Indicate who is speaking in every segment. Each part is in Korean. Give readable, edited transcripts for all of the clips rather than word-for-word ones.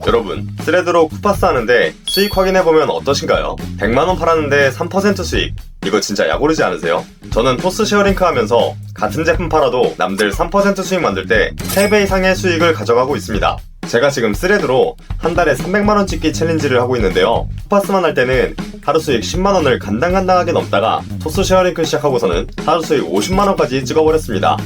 Speaker 1: 여러분, 스레드로 쿠파스 하는데 수익 확인해보면 어떠신가요? 100만원 팔았는데 3% 수익. 이거 진짜 약오르지 않으세요? 저는 토스 쉐어링크 하면서 같은 제품 팔아도 남들 3% 수익 만들 때 3배 이상의 수익을 가져가고 있습니다. 제가 지금 스레드로 한 달에 300만원 찍기 챌린지를 하고 있는데요. 쿠파스만 할 때는 하루 수익 10만원을 간당간당하게 넘다가 토스 쉐어링크 시작하고서는 하루 수익 50만원까지 찍어버렸습니다.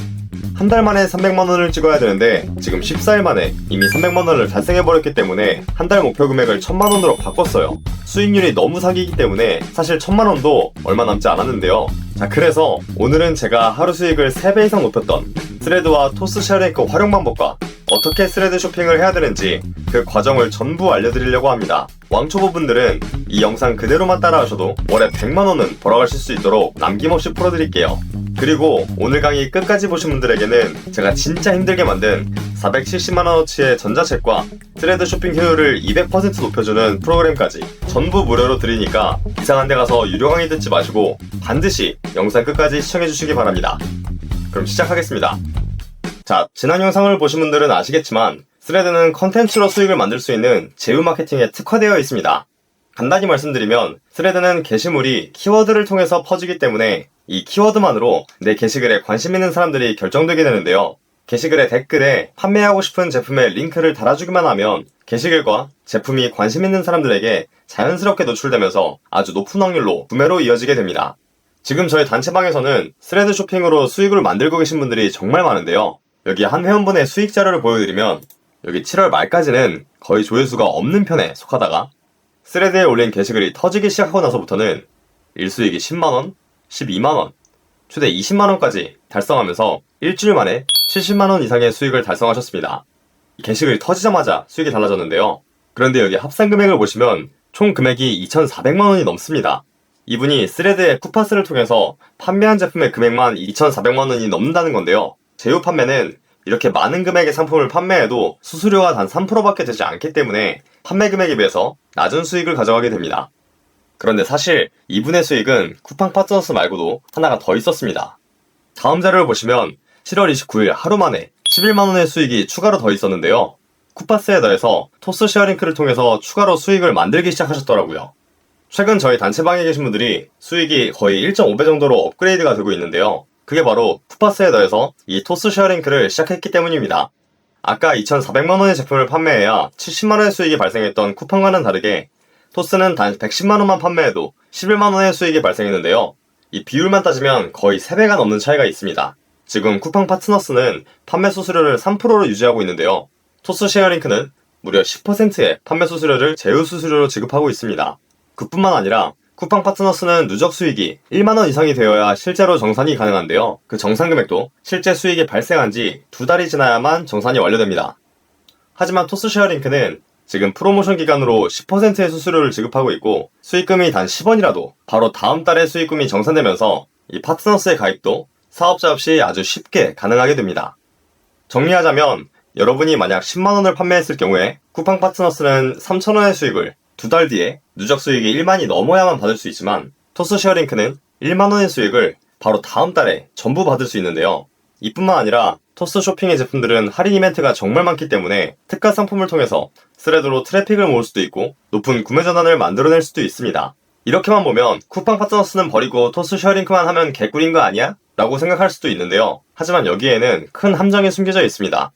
Speaker 1: 한 달 만에 300만원을 찍어야 되는데 지금 14일 만에 이미 300만원을 달성해버렸기 때문에 한 달 목표 금액을 1000만원으로 바꿨어요. 수익률이 너무 사기이기 때문에 사실 1000만원도 얼마 남지 않았는데요. 자, 그래서 오늘은 제가 하루 수익을 3배 이상 높였던 스레드와 토스 쉐어링크 활용 방법과 어떻게 스레드 쇼핑을 해야 되는지 그 과정을 전부 알려드리려고 합니다. 왕초보분들은 이 영상 그대로만 따라하셔도 월에 100만원은 벌어가실 수 있도록 남김없이 풀어드릴게요. 그리고 오늘 강의 끝까지 보신 분들에게는 제가 진짜 힘들게 만든 470만원어치의 전자책과 스레드 쇼핑 효율을 200% 높여주는 프로그램까지 전부 무료로 드리니까 이상한 데 가서 유료 강의 듣지 마시고 반드시 영상 끝까지 시청해주시기 바랍니다. 그럼 시작하겠습니다. 자, 지난 영상을 보신 분들은 아시겠지만 스레드는 컨텐츠로 수익을 만들 수 있는 제휴 마케팅에 특화되어 있습니다. 간단히 말씀드리면 스레드는 게시물이 키워드를 통해서 퍼지기 때문에 이 키워드만으로 내 게시글에 관심 있는 사람들이 결정되게 되는데요. 게시글의 댓글에 판매하고 싶은 제품의 링크를 달아주기만 하면 게시글과 제품이 관심 있는 사람들에게 자연스럽게 노출되면서 아주 높은 확률로 구매로 이어지게 됩니다. 지금 저희 단체방에서는 스레드 쇼핑으로 수익을 만들고 계신 분들이 정말 많은데요. 여기 한 회원분의 수익 자료를 보여드리면 여기 7월 말까지는 거의 조회수가 없는 편에 속하다가 스레드에 올린 게시글이 터지기 시작하고 나서부터는 일수익이 10만원, 12만원, 최대 20만원까지 달성하면서 일주일 만에 70만원 이상의 수익을 달성하셨습니다. 게시글이 터지자마자 수익이 달라졌는데요. 그런데 여기 합산 금액을 보시면 총 금액이 2,400만원이 넘습니다. 이분이 스레드의 쿠파스를 통해서 판매한 제품의 금액만 2,400만원이 넘는다는 건데요. 제휴 판매는 이렇게 많은 금액의 상품을 판매해도 수수료가 단 3%밖에 되지 않기 때문에 판매 금액에 비해서 낮은 수익을 가져가게 됩니다. 그런데 사실 이분의 수익은 쿠팡 파트너스 말고도 하나가 더 있었습니다. 다음 자료를 보시면 7월 29일 하루 만에 11만원의 수익이 추가로 더 있었는데요. 쿠파스에 더해서 토스 쉐어링크를 통해서 추가로 수익을 만들기 시작하셨더라고요. 최근 저희 단체방에 계신 분들이 수익이 거의 1.5배 정도로 업그레이드가 되고 있는데요. 그게 바로 쿠파스에 더해서 이 토스 쉐어링크를 시작했기 때문입니다. 아까 2,400만원의 제품을 판매해야 70만원의 수익이 발생했던 쿠팡과는 다르게 토스는 단 110만원만 판매해도 11만원의 수익이 발생했는데요. 이 비율만 따지면 거의 3배가 넘는 차이가 있습니다. 지금 쿠팡 파트너스는 판매 수수료를 3%로 유지하고 있는데요. 토스 쉐어링크는 무려 10%의 판매 수수료를 제휴 수수료로 지급하고 있습니다. 그뿐만 아니라 쿠팡 파트너스는 누적 수익이 1만원 이상이 되어야 실제로 정산이 가능한데요. 그 정산 금액도 실제 수익이 발생한 지 2달이 지나야만 정산이 완료됩니다. 하지만 토스 쉐어링크는 지금 프로모션 기간으로 10%의 수수료를 지급하고 있고 수익금이 단 10원이라도 바로 다음 달에 수익금이 정산되면서 이 파트너스의 가입도 사업자 없이 아주 쉽게 가능하게 됩니다. 정리하자면 여러분이 만약 10만원을 판매했을 경우에 쿠팡 파트너스는 3,000원의 수익을 2달 뒤에 누적 수익이 1만이 넘어야만 받을 수 있지만 토스 쉐어링크는 1만원의 수익을 바로 다음 달에 전부 받을 수 있는데요. 이뿐만 아니라 토스 쇼핑의 제품들은 할인 이벤트가 정말 많기 때문에 특가 상품을 통해서 스레드로 트래픽을 모을 수도 있고 높은 구매 전환을 만들어낼 수도 있습니다. 이렇게만 보면 쿠팡 파트너스는 버리고 토스 쉐어링크만 하면 개꿀인 거 아니야? 라고 생각할 수도 있는데요. 하지만 여기에는 큰 함정이 숨겨져 있습니다.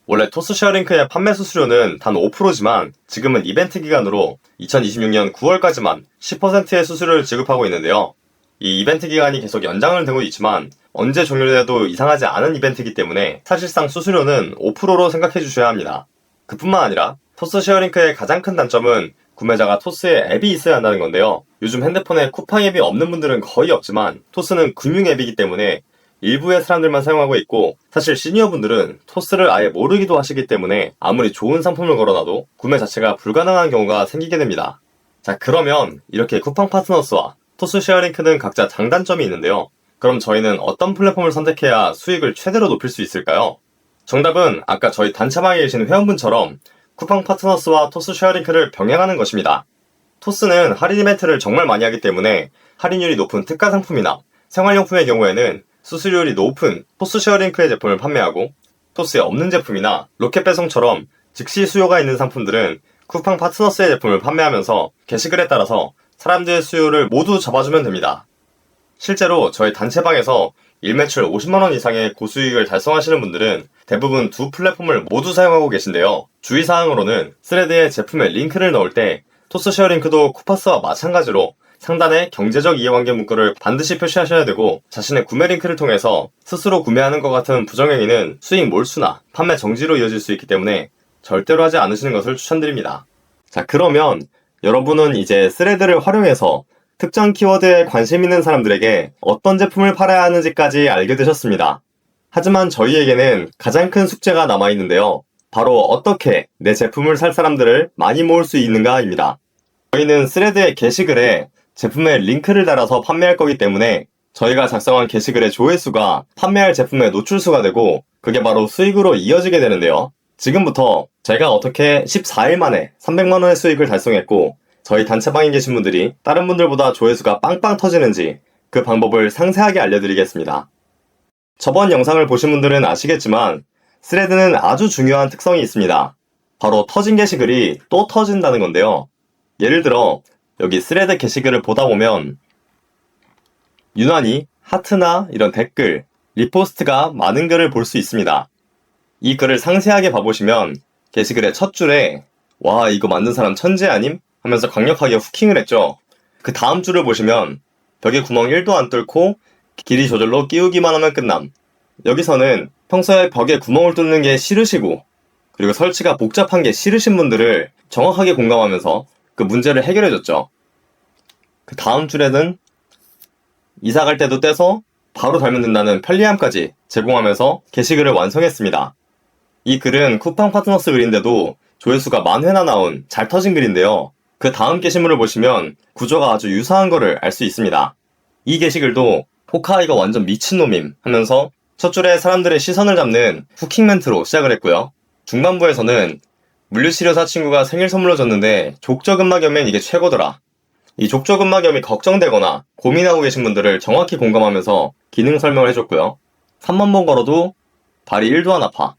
Speaker 1: 원래 토스 쉐어링크의 판매 수수료는 단 5%지만 지금은 이벤트 기간으로 2026년 9월까지만 10%의 수수료를 지급하고 있는데요. 이 이벤트 기간이 계속 연장을 되고 있지만 언제 종료돼도 이상하지 않은 이벤트이기 때문에 사실상 수수료는 5%로 생각해 주셔야 합니다. 그뿐만 아니라 토스 쉐어링크의 가장 큰 단점은 구매자가 토스에 앱이 있어야 한다는 건데요. 요즘 핸드폰에 쿠팡 앱이 없는 분들은 거의 없지만 토스는 금융 앱이기 때문에 일부의 사람들만 사용하고 있고 사실 시니어분들은 토스를 아예 모르기도 하시기 때문에 아무리 좋은 상품을 걸어놔도 구매 자체가 불가능한 경우가 생기게 됩니다. 자, 그러면 이렇게 쿠팡 파트너스와 토스 쉐어링크는 각자 장단점이 있는데요. 그럼 저희는 어떤 플랫폼을 선택해야 수익을 최대로 높일 수 있을까요? 정답은 아까 저희 단체방에 계신 회원분처럼 쿠팡 파트너스와 토스 쉐어링크를 병행하는 것입니다. 토스는 할인 이벤트를 정말 많이 하기 때문에 할인율이 높은 특가 상품이나 생활용품의 경우에는 수수료율이 높은 토스 쉐어링크의 제품을 판매하고 토스에 없는 제품이나 로켓 배송처럼 즉시 수요가 있는 상품들은 쿠팡 파트너스의 제품을 판매하면서 게시글에 따라서 사람들의 수요를 모두 잡아주면 됩니다. 실제로 저희 단체방에서 일매출 50만원 이상의 고수익을 달성하시는 분들은 대부분 두 플랫폼을 모두 사용하고 계신데요. 주의사항으로는 스레드에 제품에 링크를 넣을 때 토스쉐어링크도 쿠파스와 마찬가지로 상단에 경제적 이해관계 문구를 반드시 표시하셔야 되고, 자신의 구매 링크를 통해서 스스로 구매하는 것 같은 부정행위는 수익 몰수나 판매 정지로 이어질 수 있기 때문에 절대로 하지 않으시는 것을 추천드립니다. 자, 그러면 여러분은 이제 스레드를 활용해서 특정 키워드에 관심 있는 사람들에게 어떤 제품을 팔아야 하는지까지 알게 되셨습니다. 하지만 저희에게는 가장 큰 숙제가 남아있는데요. 바로 어떻게 내 제품을 살 사람들을 많이 모을 수 있는가입니다. 저희는 스레드의 게시글에 제품의 링크를 달아서 판매할 거기 때문에 저희가 작성한 게시글의 조회수가 판매할 제품의 노출수가 되고, 그게 바로 수익으로 이어지게 되는데요. 지금부터 제가 어떻게 14일 만에 300만원의 수익을 달성했고, 저희 단체방에 계신 분들이 다른 분들보다 조회수가 빵빵 터지는지 그 방법을 상세하게 알려드리겠습니다. 저번 영상을 보신 분들은 아시겠지만 스레드는 아주 중요한 특성이 있습니다. 바로 터진 게시글이 또 터진다는 건데요. 예를 들어 여기 스레드 게시글을 보다 보면 유난히 하트나 이런 댓글, 리포스트가 많은 글을 볼 수 있습니다. 이 글을 상세하게 봐보시면 게시글의 첫 줄에 "와, 이거 만든 사람 천재 아님?" 하면서 강력하게 후킹을 했죠. 그 다음 줄을 보시면 "벽에 구멍 1도 안 뚫고 길이 저절로 끼우기만 하면 끝남." 여기서는 평소에 벽에 구멍을 뚫는 게 싫으시고, 그리고 설치가 복잡한 게 싫으신 분들을 정확하게 공감하면서 그 문제를 해결해줬죠. 그 다음 줄에는 이사 갈 때도 떼서 바로 달면 된다는 편리함까지 제공하면서 게시글을 완성했습니다. 이 글은 쿠팡 파트너스 글인데도 조회수가 10,000회나 나온 잘 터진 글인데요. 그 다음 게시물을 보시면 구조가 아주 유사한 거를 알 수 있습니다. 이 게시글도 포카 이거 완전 미친놈임 하면서 첫 줄에 사람들의 시선을 잡는 후킹 멘트로 시작을 했고요. 중반부에서는 물류치료사 친구가 생일 선물로 줬는데 족저근막염엔 이게 최고더라. 이 족저근막염이 걱정되거나 고민하고 계신 분들을 정확히 공감하면서 기능 설명을 해줬고요. 3만 번 걸어도 발이 1도 안 아파.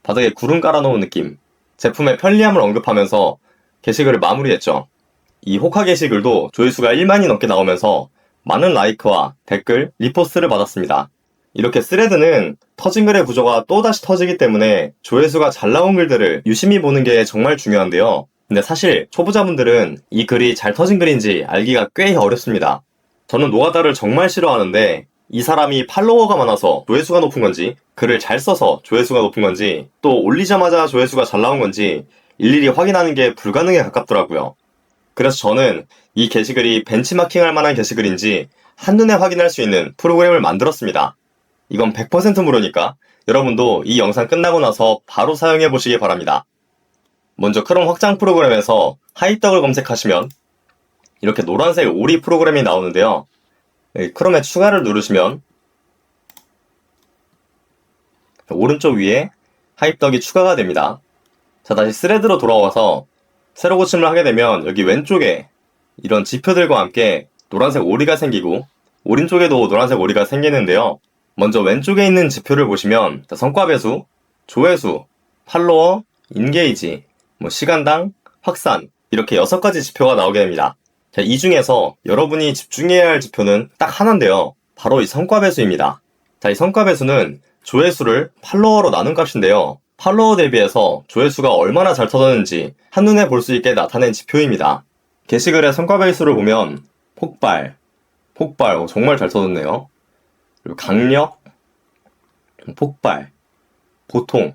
Speaker 1: 바닥에 구름 깔아놓은 느낌. 제품의 편리함을 언급하면서 게시글을 마무리했죠. 이 호카 게시글도 조회수가 1만이 넘게 나오면서 많은 라이크와 댓글, 리포스트를 받았습니다. 이렇게 스레드는 터진 글의 구조가 또다시 터지기 때문에 조회수가 잘 나온 글들을 유심히 보는 게 정말 중요한데요. 근데 사실 초보자분들은 이 글이 잘 터진 글인지 알기가 꽤 어렵습니다. 저는 노가다를 정말 싫어하는데 이 사람이 팔로워가 많아서 조회수가 높은 건지, 글을 잘 써서 조회수가 높은 건지, 또 올리자마자 조회수가 잘 나온 건지 일일이 확인하는 게 불가능에 가깝더라고요. 그래서 저는 이 게시글이 벤치마킹할 만한 게시글인지 한눈에 확인할 수 있는 프로그램을 만들었습니다. 이건 100% 무료니까 여러분도 이 영상 끝나고 나서 바로 사용해 보시기 바랍니다. 먼저 크롬 확장 프로그램에서 하이떡을 검색하시면 이렇게 노란색 오리 프로그램이 나오는데요. 크롬에 추가를 누르시면 오른쪽 위에 하이떡이 추가가 됩니다. 자, 다시 스레드로 돌아와서 새로 고침을 하게 되면 여기 왼쪽에 이런 지표들과 함께 노란색 오리가 생기고 오른쪽에도 노란색 오리가 생기는데요. 먼저 왼쪽에 있는 지표를 보시면 성과 배수, 조회수, 팔로워, 인게이지, 시간당, 확산 이렇게 6가지 지표가 나오게 됩니다. 자, 이 중에서 여러분이 집중해야 할 지표는 딱 하나인데요. 바로 이 성과 배수입니다. 자, 이 성과 배수는 조회수를 팔로워로 나눈 값인데요. 팔로워 대비해서 조회수가 얼마나 잘 터졌는지 한눈에 볼 수 있게 나타낸 지표입니다. 게시글의 성과 배수를 보면 폭발, 정말 잘 터졌네요. 그리고 강력, 폭발, 보통,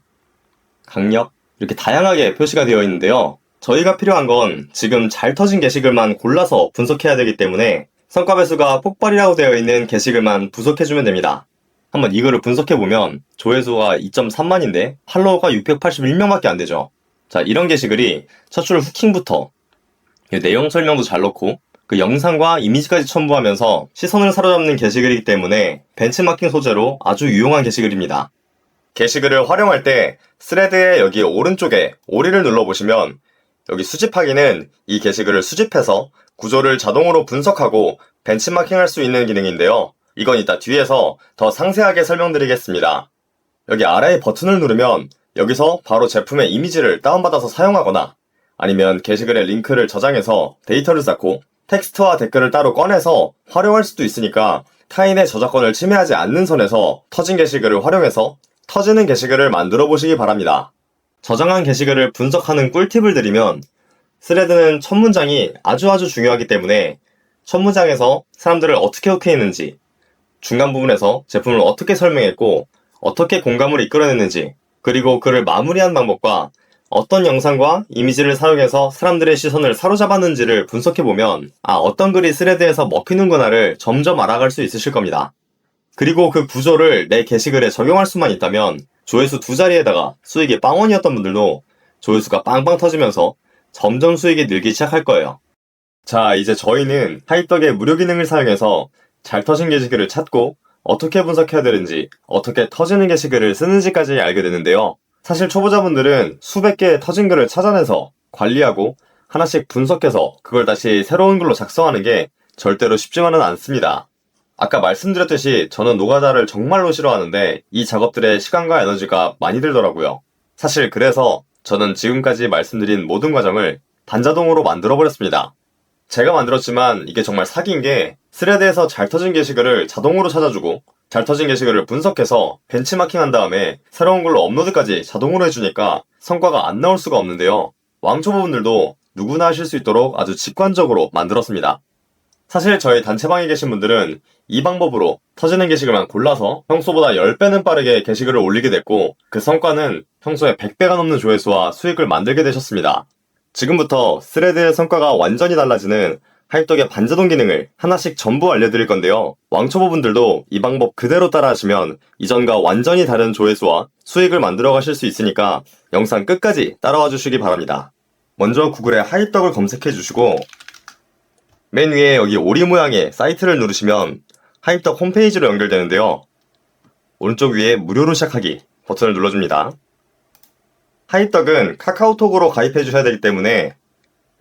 Speaker 1: 강력 이렇게 다양하게 표시가 되어 있는데요. 저희가 필요한 건 지금 잘 터진 게시글만 골라서 분석해야 되기 때문에 성과 배수가 폭발이라고 되어 있는 게시글만 분석해주면 됩니다. 한번 이거를 분석해보면 조회수가 2.3만인데 팔로워가 681명밖에 안 되죠. 자, 이런 게시글이 첫 줄 후킹부터 내용 설명도 잘 넣고 그 영상과 이미지까지 첨부하면서 시선을 사로잡는 게시글이기 때문에 벤치마킹 소재로 아주 유용한 게시글입니다. 게시글을 활용할 때 스레드의 여기 오른쪽에 오리를 눌러보시면 여기 수집하기는 이 게시글을 수집해서 구조를 자동으로 분석하고 벤치마킹할 수 있는 기능인데요. 이건 이따 뒤에서 더 상세하게 설명드리겠습니다. 여기 아래의 버튼을 누르면 여기서 바로 제품의 이미지를 다운받아서 사용하거나 아니면 게시글에 링크를 저장해서 데이터를 쌓고 텍스트와 댓글을 따로 꺼내서 활용할 수도 있으니까 타인의 저작권을 침해하지 않는 선에서 터진 게시글을 활용해서 터지는 게시글을 만들어 보시기 바랍니다. 저장한 게시글을 분석하는 꿀팁을 드리면 스레드는 첫 문장이 아주 중요하기 때문에 첫 문장에서 사람들을 어떻게 호쾌했는지, 중간 부분에서 제품을 어떻게 설명했고 어떻게 공감을 이끌어냈는지, 그리고 그를 마무리한 방법과 어떤 영상과 이미지를 사용해서 사람들의 시선을 사로잡았는지를 분석해보면 어떤 글이 스레드에서 먹히는구나를 점점 알아갈 수 있으실 겁니다. 그리고 그 구조를 내 게시글에 적용할 수만 있다면 조회수 2자리에다가 수익이 빵원이었던 분들도 조회수가 빵빵 터지면서 점점 수익이 늘기 시작할 거예요. 자, 이제 저희는 하이떡의 무료 기능을 사용해서 잘 터진 게시글을 찾고 어떻게 분석해야 되는지, 어떻게 터지는 게시글을 쓰는지까지 알게 되는데요. 사실 초보자분들은 수백 개의 터진 글을 찾아내서 관리하고 하나씩 분석해서 그걸 다시 새로운 글로 작성하는 게 절대로 쉽지만은 않습니다. 아까 말씀드렸듯이 저는 노가다를 정말로 싫어하는데 이 작업들의 시간과 에너지가 많이 들더라고요. 사실 그래서 저는 지금까지 말씀드린 모든 과정을 반자동으로 만들어버렸습니다. 제가 만들었지만 이게 정말 사기인 게 스레드에서 잘 터진 게시글을 자동으로 찾아주고 잘 터진 게시글을 분석해서 벤치마킹한 다음에 새로운 글로 업로드까지 자동으로 해주니까 성과가 안 나올 수가 없는데요. 왕초보분들도 누구나 하실 수 있도록 아주 직관적으로 만들었습니다. 사실 저희 단체방에 계신 분들은 이 방법으로 터지는 게시글만 골라서 평소보다 10배는 빠르게 게시글을 올리게 됐고 그 성과는 평소에 100배가 넘는 조회수와 수익을 만들게 되셨습니다. 지금부터 스레드의 성과가 완전히 달라지는 하이떡의 반자동 기능을 하나씩 전부 알려드릴 건데요. 왕초보분들도 이 방법 그대로 따라하시면 이전과 완전히 다른 조회수와 수익을 만들어 가실 수 있으니까 영상 끝까지 따라와 주시기 바랍니다. 먼저 구글에 하이떡을 검색해 주시고 맨 위에 여기 오리 모양의 사이트를 누르시면 하이떡 홈페이지로 연결되는데요. 오른쪽 위에 무료로 시작하기 버튼을 눌러줍니다. 하이떡은 카카오톡으로 가입해 주셔야 되기 때문에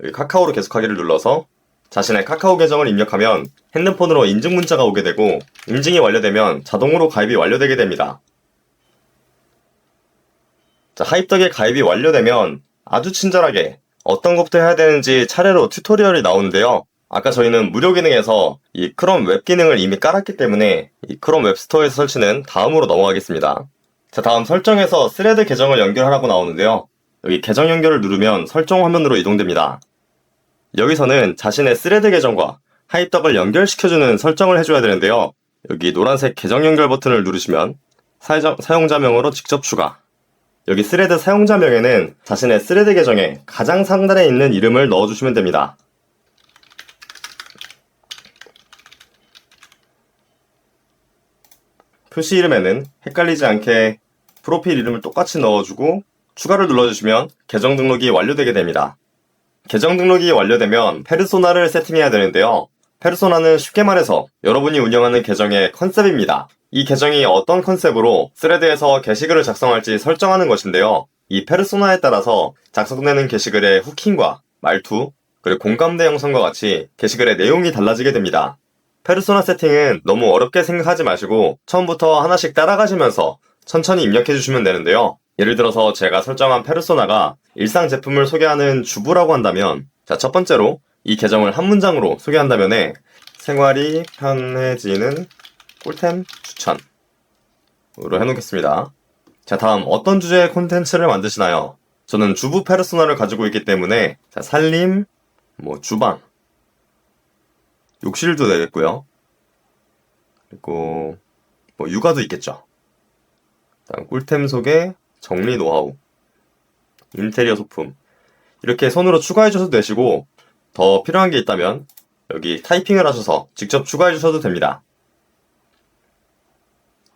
Speaker 1: 여기 카카오로 계속하기를 눌러서 자신의 카카오 계정을 입력하면 핸드폰으로 인증 문자가 오게 되고 인증이 완료되면 자동으로 가입이 완료되게 됩니다. 자, 하이떡에 가입이 완료되면 아주 친절하게 어떤 것부터 해야 되는지 차례로 튜토리얼이 나오는데요. 아까 저희는 무료 기능에서 이 크롬 웹 기능을 이미 깔았기 때문에 이 크롬 웹스토어에서 설치는 다음으로 넘어가겠습니다. 자, 다음 설정에서 스레드 계정을 연결하라고 나오는데요. 여기 계정 연결을 누르면 설정 화면으로 이동됩니다. 여기서는 자신의 스레드 계정과 하이떡을 연결시켜주는 설정을 해줘야 되는데요. 여기 노란색 계정 연결 버튼을 누르시면 사용자명으로 직접 추가. 여기 스레드 사용자명에는 자신의 스레드 계정에 가장 상단에 있는 이름을 넣어주시면 됩니다. 표시 이름에는 헷갈리지 않게 프로필 이름을 똑같이 넣어주고 추가를 눌러주시면 계정 등록이 완료되게 됩니다. 계정 등록이 완료되면 페르소나를 세팅해야 되는데요. 페르소나는 쉽게 말해서 여러분이 운영하는 계정의 컨셉입니다. 이 계정이 어떤 컨셉으로 스레드에서 게시글을 작성할지 설정하는 것인데요. 이 페르소나에 따라서 작성되는 게시글의 후킹과 말투, 그리고 공감대 형성과 같이 게시글의 내용이 달라지게 됩니다. 페르소나 세팅은 너무 어렵게 생각하지 마시고 처음부터 하나씩 따라가시면서 천천히 입력해 주시면 되는데요. 예를 들어서 제가 설정한 페르소나가 일상 제품을 소개하는 주부라고 한다면 자, 첫 번째로 이 계정을 한 문장으로 소개한다면 생활이 편해지는 꿀템 추천으로 해놓겠습니다. 자, 다음 어떤 주제의 콘텐츠를 만드시나요? 저는 주부 페르소나를 가지고 있기 때문에 자, 살림, 주방, 욕실도 되겠고요. 그리고 육아도 있겠죠. 다음 꿀템 소개, 정리 노하우, 인테리어 소품 이렇게 손으로 추가해 주셔도 되시고 더 필요한 게 있다면 여기 타이핑을 하셔서 직접 추가해 주셔도 됩니다.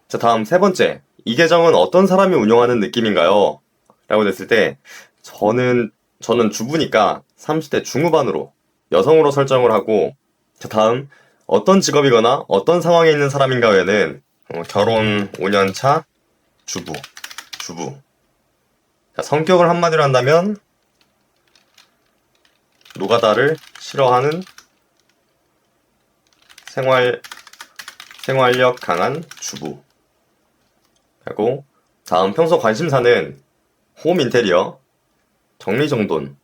Speaker 1: 자, 다음 세 번째, 이 계정은 어떤 사람이 운영하는 느낌인가요? 라고 됐을 때 저는 주부니까 30대 중후반으로 여성으로 설정을 하고 자, 다음 어떤 직업이거나 어떤 상황에 있는 사람인가에는 결혼 5년차 주부. 자, 성격을 한마디로 한다면 노가다를 싫어하는 생활력 강한 주부. 그리고 다음 평소 관심사는 홈 인테리어, 정리정돈,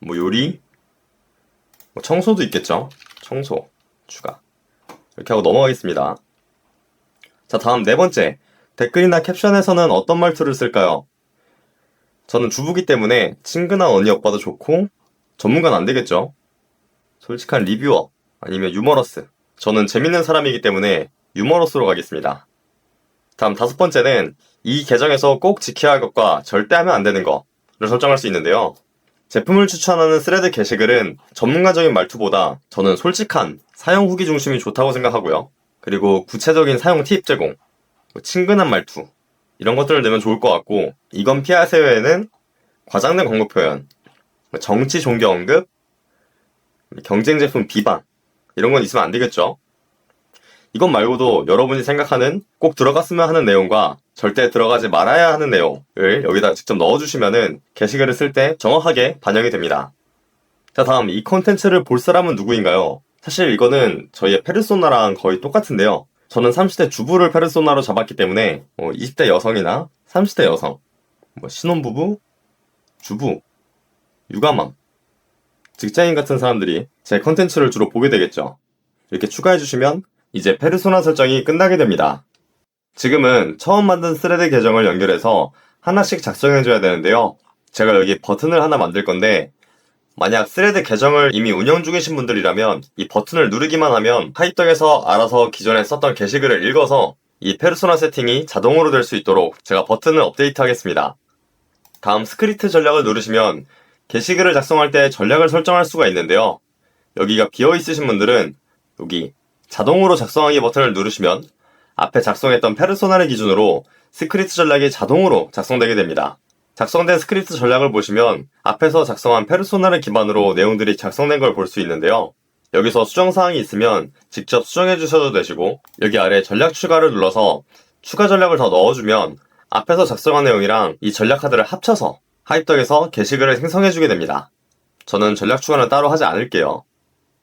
Speaker 1: 뭐 요리, 뭐 청소도 있겠죠. 청소 추가. 이렇게 하고 넘어가겠습니다. 자, 다음 네 번째. 댓글이나 캡션에서는 어떤 말투를 쓸까요? 저는 주부기 때문에 친근한 언니 오빠도 좋고 전문가는 안 되겠죠. 솔직한 리뷰어 아니면 유머러스. 저는 재밌는 사람이기 때문에 유머러스로 가겠습니다. 다음 다섯 번째는 이 계정에서 꼭 지켜야 할 것과 절대 하면 안 되는 거를 설정할 수 있는데요. 제품을 추천하는 스레드 게시글은 전문가적인 말투보다 저는 솔직한 사용 후기 중심이 좋다고 생각하고요. 그리고 구체적인 사용 팁 제공, 친근한 말투 이런 것들을 넣으면 좋을 것 같고, 이건 피하세요에는 과장된 광고 표현, 정치 종교 언급, 경쟁 제품 비방 이런 건 있으면 안 되겠죠. 이것 말고도 여러분이 생각하는 꼭 들어갔으면 하는 내용과 절대 들어가지 말아야 하는 내용을 여기다 직접 넣어주시면은 게시글을 쓸 때 정확하게 반영이 됩니다. 자, 다음 이 콘텐츠를 볼 사람은 누구인가요? 사실 이거는 저희의 페르소나랑 거의 똑같은데요. 저는 30대 주부를 페르소나로 잡았기 때문에 20대 여성이나 30대 여성, 신혼부부, 주부, 육아맘, 직장인 같은 사람들이 제 콘텐츠를 주로 보게 되겠죠. 이렇게 추가해주시면 이제 페르소나 설정이 끝나게 됩니다. 지금은 처음 만든 스레드 계정을 연결해서 하나씩 작성해줘야 되는데요. 제가 여기 버튼을 하나 만들 건데, 만약 스레드 계정을 이미 운영 중이신 분들이라면 이 버튼을 누르기만 하면 하이떡에서 알아서 기존에 썼던 게시글을 읽어서 이 페르소나 세팅이 자동으로 될 수 있도록 제가 버튼을 업데이트 하겠습니다. 다음 스크립트 전략을 누르시면 게시글을 작성할 때 전략을 설정할 수가 있는데요. 여기가 비어 있으신 분들은 여기 자동으로 작성하기 버튼을 누르시면 앞에 작성했던 페르소나를 기준으로 스크립트 전략이 자동으로 작성되게 됩니다. 작성된 스크립트 전략을 보시면 앞에서 작성한 페르소나를 기반으로 내용들이 작성된 걸 볼 수 있는데요. 여기서 수정사항이 있으면 직접 수정해 주셔도 되시고, 여기 아래 전략 추가를 눌러서 추가 전략을 더 넣어주면 앞에서 작성한 내용이랑 이 전략 카드를 합쳐서 하이떡에서 게시글을 생성해 주게 됩니다. 저는 전략 추가는 따로 하지 않을게요.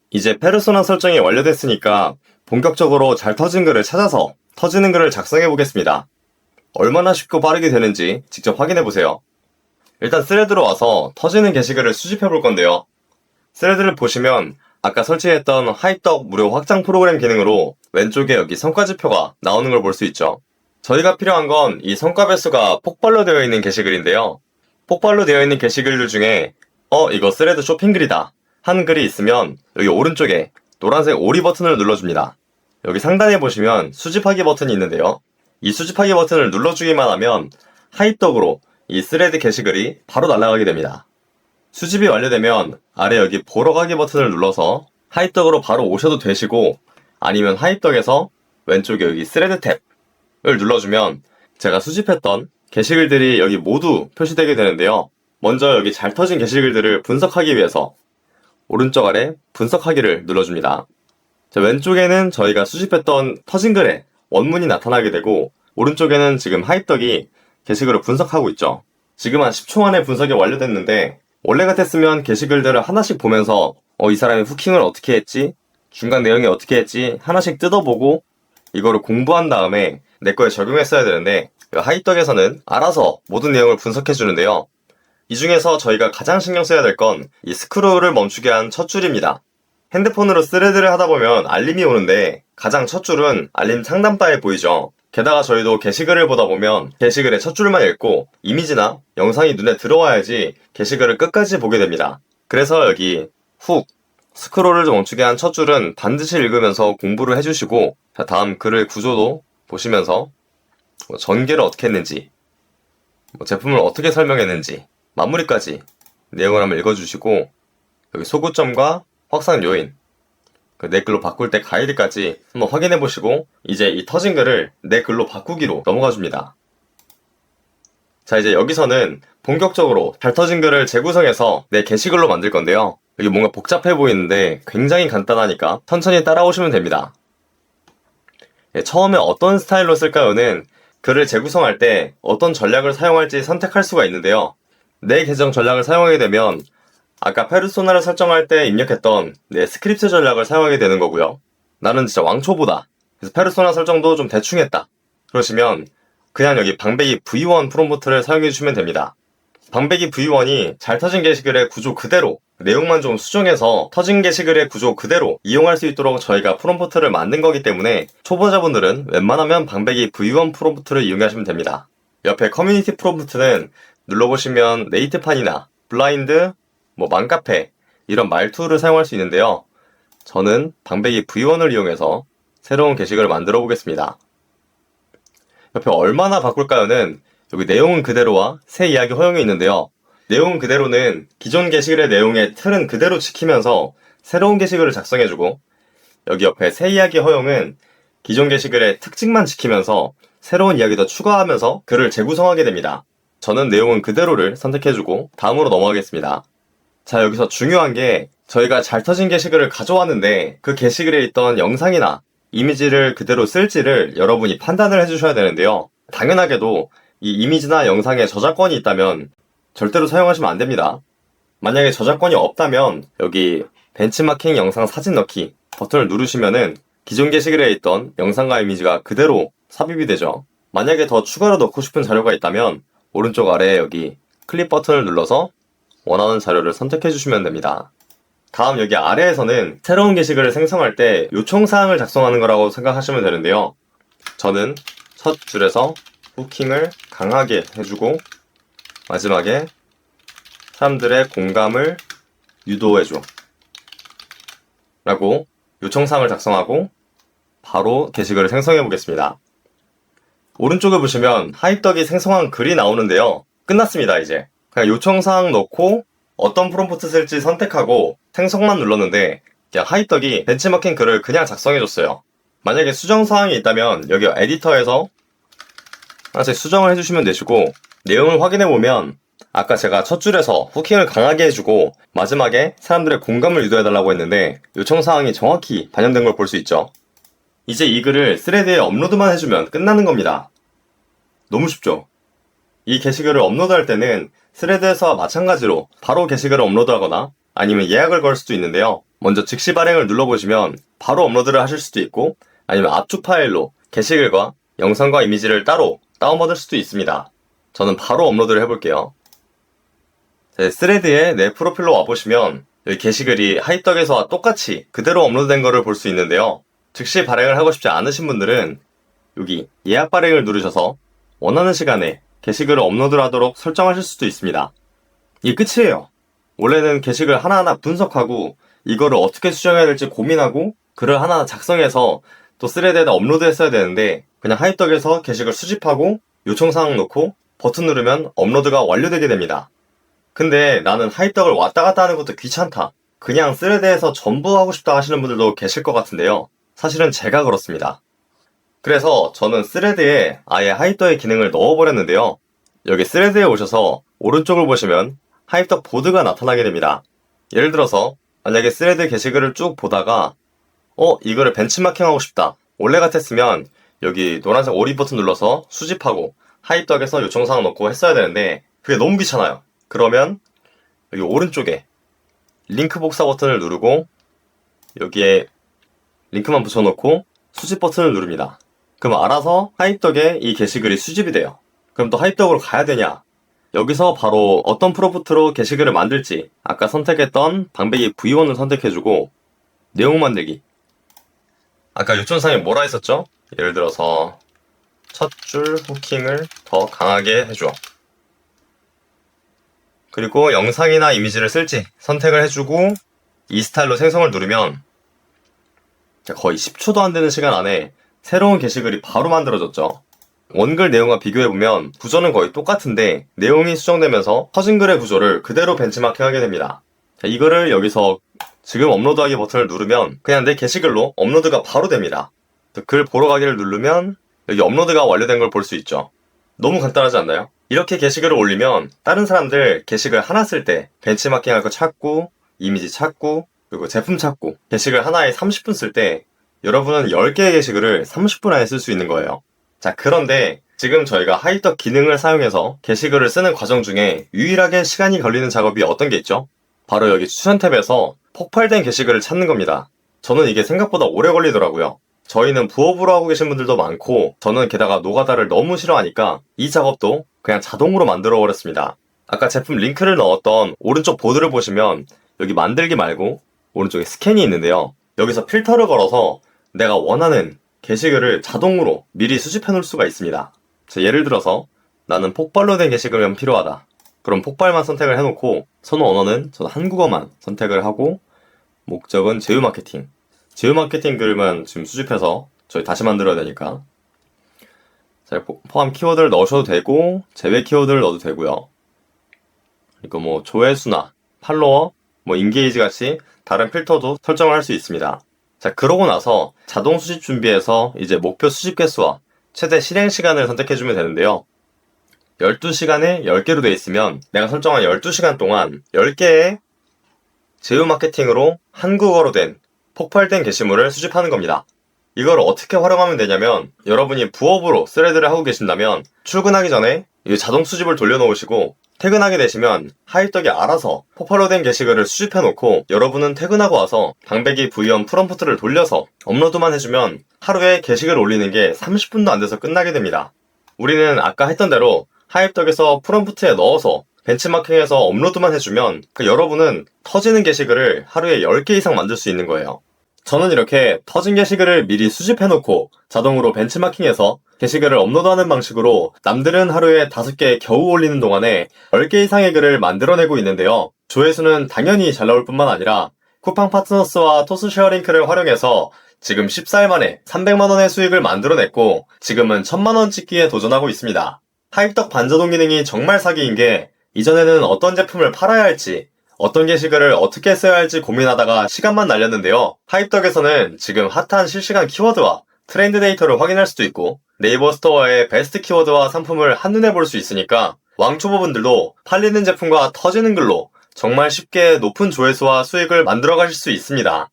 Speaker 1: 이제 페르소나 설정이 완료됐으니까 본격적으로 잘 터진 글을 찾아서 터지는 글을 작성해 보겠습니다. 얼마나 쉽고 빠르게 되는지 직접 확인해 보세요. 일단 스레드로 와서 터지는 게시글을 수집해 볼 건데요. 스레드를 보시면 아까 설치했던 하이떡 무료 확장 프로그램 기능으로 왼쪽에 여기 성과지표가 나오는 걸 볼 수 있죠. 저희가 필요한 건 이 성과 배수가 폭발로 되어 있는 게시글인데요. 폭발로 되어 있는 게시글들 중에 이거 스레드 쇼핑글이다 하는 글이 있으면 여기 오른쪽에 노란색 오리 버튼을 눌러줍니다. 여기 상단에 보시면 수집하기 버튼이 있는데요. 이 수집하기 버튼을 눌러주기만 하면 하이떡으로 이 스레드 게시글이 바로 날아가게 됩니다. 수집이 완료되면 아래 여기 보러 가기 버튼을 눌러서 하이떡으로 바로 오셔도 되시고, 아니면 하이떡에서 왼쪽에 여기 스레드 탭을 눌러주면 제가 수집했던 게시글들이 여기 모두 표시되게 되는데요. 먼저 여기 잘 터진 게시글들을 분석하기 위해서 오른쪽 아래 분석하기를 눌러줍니다. 자, 왼쪽에는 저희가 수집했던 터진 글의 원문이 나타나게 되고, 오른쪽에는 지금 하이떡이 게시글을 분석하고 있죠. 지금 한 10초 만에 분석이 완료됐는데, 원래 같았으면 게시글들을 하나씩 보면서 이 사람이 후킹을 어떻게 했지? 중간 내용이 어떻게 했지? 하나씩 뜯어보고 이거를 공부한 다음에 내 거에 적용했어야 되는데, 하이떡에서는 알아서 모든 내용을 분석해 주는데요. 이 중에서 저희가 가장 신경 써야 될 건 이 스크롤을 멈추게 한 첫 줄입니다. 핸드폰으로 스레드를 하다 보면 알림이 오는데 가장 첫 줄은 알림 상단바에 보이죠. 게다가 저희도 게시글을 보다 보면 게시글의 첫 줄만 읽고 이미지나 영상이 눈에 들어와야지 게시글을 끝까지 보게 됩니다. 그래서 여기 훅 스크롤을 멈추게 한 첫 줄은 반드시 읽으면서 공부를 해주시고, 자, 다음 글의 구조도 보시면서 전개를 어떻게 했는지, 제품을 어떻게 설명했는지, 마무리까지 내용을 한번 읽어주시고, 여기 소구점과 확산 요인, 내 글로 바꿀 때 가이드까지 한번 확인해 보시고, 이제 이 터진 글을 내 글로 바꾸기로 넘어가 줍니다. 자, 이제 여기서는 본격적으로 잘 터진 글을 재구성해서 내 게시글로 만들 건데요. 여기 뭔가 복잡해 보이는데 굉장히 간단하니까 천천히 따라오시면 됩니다. 처음에 어떤 스타일로 쓸까요는 글을 재구성할 때 어떤 전략을 사용할지 선택할 수가 있는데요. 내 계정 전략을 사용하게 되면 아까 페르소나를 설정할 때 입력했던 내 스크립트 전략을 사용하게 되는 거고요. 나는 진짜 왕초보다, 그래서 페르소나 설정도 좀 대충 했다 그러시면 그냥 여기 방배기 V1 프롬프트를 사용해 주시면 됩니다. 방배기 V1이 잘 터진 게시글의 구조 그대로 내용만 좀 수정해서 터진 게시글의 구조 그대로 이용할 수 있도록 저희가 프롬프트를 만든 거기 때문에 초보자분들은 웬만하면 방배기 V1 프롬프트를 이용하시면 됩니다. 옆에 커뮤니티 프롬프트는 눌러보시면 네이트판이나 블라인드, 맘카페 이런 말투를 사용할 수 있는데요. 저는 방배기 V1을 이용해서 새로운 게시글을 만들어 보겠습니다. 옆에 얼마나 바꿀까요는 여기 내용은 그대로와 새 이야기 허용이 있는데요. 내용은 그대로는 기존 게시글의 내용의 틀은 그대로 지키면서 새로운 게시글을 작성해주고, 여기 옆에 새 이야기 허용은 기존 게시글의 특징만 지키면서 새로운 이야기도 추가하면서 글을 재구성하게 됩니다. 저는 내용은 그대로를 선택해주고 다음으로 넘어가겠습니다. 자, 여기서 중요한 게 저희가 잘 터진 게시글을 가져왔는데 그 게시글에 있던 영상이나 이미지를 그대로 쓸지를 여러분이 판단을 해주셔야 되는데요. 당연하게도 이 이미지나 영상에 저작권이 있다면 절대로 사용하시면 안 됩니다. 만약에 저작권이 없다면 여기 벤치마킹 영상 사진 넣기 버튼을 누르시면은 기존 게시글에 있던 영상과 이미지가 그대로 삽입이 되죠. 만약에 더 추가로 넣고 싶은 자료가 있다면 오른쪽 아래에 여기 클릭 버튼을 눌러서 원하는 자료를 선택해 주시면 됩니다. 다음 여기 아래에서는 새로운 게시글을 생성할 때 요청사항을 작성하는 거라고 생각하시면 되는데요. 저는 첫 줄에서 후킹을 강하게 해주고 마지막에 사람들의 공감을 유도해줘 라고 요청사항을 작성하고 바로 게시글을 생성해 보겠습니다. 오른쪽에 보시면 하이떡이 생성한 글이 나오는데요. 끝났습니다. 이제 그냥 요청사항 넣고 어떤 프롬프트 쓸지 선택하고 생성만 눌렀는데 그냥 하이떡이 벤치마킹 글을 그냥 작성해줬어요. 만약에 수정사항이 있다면 여기 에디터에서 하나씩 수정을 해주시면 되시고, 내용을 확인해보면 아까 제가 첫 줄에서 후킹을 강하게 해주고 마지막에 사람들의 공감을 유도해달라고 했는데 요청사항이 정확히 반영된 걸 볼 수 있죠. 이제 이 글을 스레드에 업로드만 해주면 끝나는 겁니다. 너무 쉽죠? 이 게시글을 업로드할 때는 스레드에서와 마찬가지로 바로 게시글을 업로드하거나 아니면 예약을 걸 수도 있는데요. 먼저 즉시 발행을 눌러보시면 바로 업로드를 하실 수도 있고, 아니면 압축 파일로 게시글과 영상과 이미지를 따로 다운받을 수도 있습니다. 저는 바로 업로드를 해볼게요. 스레드에 내 프로필로 와보시면 여기 게시글이 하이떡에서와 똑같이 그대로 업로드된 거를 볼 수 있는데요. 즉시 발행을 하고 싶지 않으신 분들은 여기 예약 발행을 누르셔서 원하는 시간에 게시글을 업로드를 하도록 설정하실 수도 있습니다. 이게 끝이에요. 원래는 게시글 하나하나 분석하고 이거를 어떻게 수정해야 될지 고민하고 글을 하나 작성해서 또 스레드에다 업로드 했어야 되는데 그냥 하이떡에서 게시글 수집하고 요청사항 넣고 버튼 누르면 업로드가 완료되게 됩니다. 근데 나는 하이떡을 왔다 갔다 하는 것도 귀찮다, 그냥 스레드에서 전부 하고 싶다 하시는 분들도 계실 것 같은데요. 사실은 제가 그렇습니다. 그래서 저는 스레드에 아예 하이떡의 기능을 넣어버렸는데요. 여기 스레드에 오셔서 오른쪽을 보시면 하이떡 보드가 나타나게 됩니다. 예를 들어서 만약에 스레드 게시글을 쭉 보다가 이거를 벤치마킹하고 싶다, 원래 같았으면 여기 노란색 오리 버튼 눌러서 수집하고 하이떡에서 요청사항 넣고 했어야 되는데 그게 너무 귀찮아요. 그러면 여기 오른쪽에 링크 복사 버튼을 누르고 여기에 링크만 붙여놓고 수집 버튼을 누릅니다. 그럼 알아서 하이떡에 이 게시글이 수집이 돼요. 그럼 또 하이떡으로 가야 되냐? 여기서 바로 어떤 프롬프트로 게시글을 만들지 아까 선택했던 방배기 V1을 선택해주고 내용 만들기. 아까 요청사항에 뭐라 했었죠? 예를 들어서 첫 줄 후킹을 더 강하게 해줘. 그리고 영상이나 이미지를 쓸지 선택을 해주고 이 스타일로 생성을 누르면 거의 10초도 안 되는 시간 안에 새로운 게시글이 바로 만들어졌죠. 원글 내용과 비교해보면 구조는 거의 똑같은데 내용이 수정되면서 터진 글의 구조를 그대로 벤치마킹하게 됩니다. 이거를 여기서 지금 업로드하기 버튼을 누르면 그냥 내 게시글로 업로드가 바로 됩니다. 글 보러 가기를 누르면 여기 업로드가 완료된 걸 볼 수 있죠. 너무 간단하지 않나요? 이렇게 게시글을 올리면 다른 사람들 게시글 하나 쓸 때 벤치마킹할 거 찾고 이미지 찾고 그리고 제품 찾고 게시글 하나에 30분 쓸 때 여러분은 10개의 게시글을 30분 안에 쓸 수 있는 거예요. 자, 그런데 지금 저희가 하이떡 기능을 사용해서 게시글을 쓰는 과정 중에 유일하게 시간이 걸리는 작업이 어떤 게 있죠? 바로 여기 추천 탭에서 폭발된 게시글을 찾는 겁니다. 저는 이게 생각보다 오래 걸리더라고요. 저희는 부업으로 하고 계신 분들도 많고 저는 게다가 노가다를 너무 싫어하니까 이 작업도 그냥 자동으로 만들어 버렸습니다. 아까 제품 링크를 넣었던 오른쪽 보드를 보시면 여기 만들기 말고 오른쪽에 스캔이 있는데요. 여기서 필터를 걸어서 내가 원하는 게시글을 자동으로 미리 수집해 놓을 수가 있습니다. 자, 예를 들어서 나는 폭발로 된 게시글만 필요하다. 그럼 폭발만 선택을 해놓고 선호 언어는 저는 한국어만 선택을 하고 목적은 제휴 마케팅. 제휴 마케팅 글만 지금 수집해서 저희 다시 만들어야 되니까 자, 포함 키워드를 넣으셔도 되고 제외 키워드를 넣어도 되고요. 그리고 뭐 조회수나 팔로워, 뭐 인게이지 같이 다른 필터도 설정을 할 수 있습니다. 자, 그러고 나서 자동 수집 준비해서 이제 목표 수집 개수와 최대 실행 시간을 선택해주면 되는데요. 12시간에 10개로 되어 있으면 내가 설정한 12시간 동안 10개의 제휴 마케팅으로 한국어로 된 폭발된 게시물을 수집하는 겁니다. 이걸 어떻게 활용하면 되냐면 여러분이 부업으로 스레드를 하고 계신다면 출근하기 전에 이 자동 수집을 돌려놓으시고 퇴근하게 되시면 하입덕이 알아서 폭발로 된 게시글을 수집해놓고 여러분은 퇴근하고 와서 방배기 V1 프롬프트를 돌려서 업로드만 해주면 하루에 게시글 올리는 게 30분도 안 돼서 끝나게 됩니다. 우리는 아까 했던 대로 하입덕에서 프롬프트에 넣어서 벤치마킹해서 업로드만 해주면 여러분은 터지는 게시글을 하루에 10개 이상 만들 수 있는 거예요. 저는 이렇게 터진 게시글을 미리 수집해놓고 자동으로 벤치마킹해서 게시글을 업로드하는 방식으로 남들은 하루에 5개 겨우 올리는 동안에 10개 이상의 글을 만들어내고 있는데요. 조회수는 당연히 잘 나올 뿐만 아니라 쿠팡 파트너스와 토스 쉐어링크를 활용해서 지금 14일 만에 300만원의 수익을 만들어냈고 지금은 1000만원 찍기에 도전하고 있습니다. 하입덕 반자동 기능이 정말 사기인 게 이전에는 어떤 제품을 팔아야 할지 어떤 게시글을 어떻게 써야 할지 고민하다가 시간만 날렸는데요. 하입덕에서는 지금 핫한 실시간 키워드와 트렌드 데이터를 확인할 수도 있고 네이버 스토어의 베스트 키워드와 상품을 한눈에 볼 수 있으니까 왕초보분들도 팔리는 제품과 터지는 글로 정말 쉽게 높은 조회수와 수익을 만들어 가실 수 있습니다.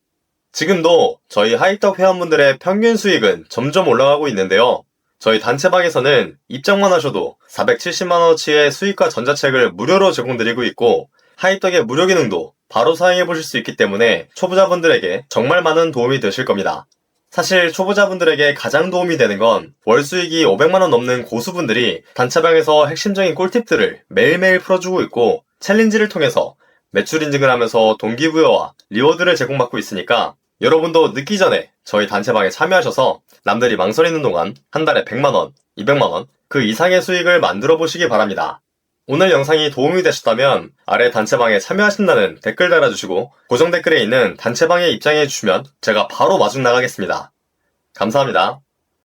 Speaker 1: 지금도 저희 하입덕 회원분들의 평균 수익은 점점 올라가고 있는데요. 저희 단체방에서는 입장만 하셔도 470만원어치의 수익과 전자책을 무료로 제공드리고 있고 하입덕의 무료 기능도 바로 사용해보실 수 있기 때문에 초보자분들에게 정말 많은 도움이 되실 겁니다. 사실 초보자분들에게 가장 도움이 되는 건 월 수익이 500만원 넘는 고수분들이 단체방에서 핵심적인 꿀팁들을 매일매일 풀어주고 있고 챌린지를 통해서 매출 인증을 하면서 동기부여와 리워드를 제공받고 있으니까 여러분도 늦기 전에 저희 단체방에 참여하셔서 남들이 망설이는 동안 한 달에 100만원, 200만원 그 이상의 수익을 만들어 보시기 바랍니다. 오늘 영상이 도움이 되셨다면 아래 단체방에 참여하신다는 댓글 달아주시고 고정 댓글에 있는 단체방에 입장해 주시면 제가 바로 마중 나가겠습니다. 감사합니다.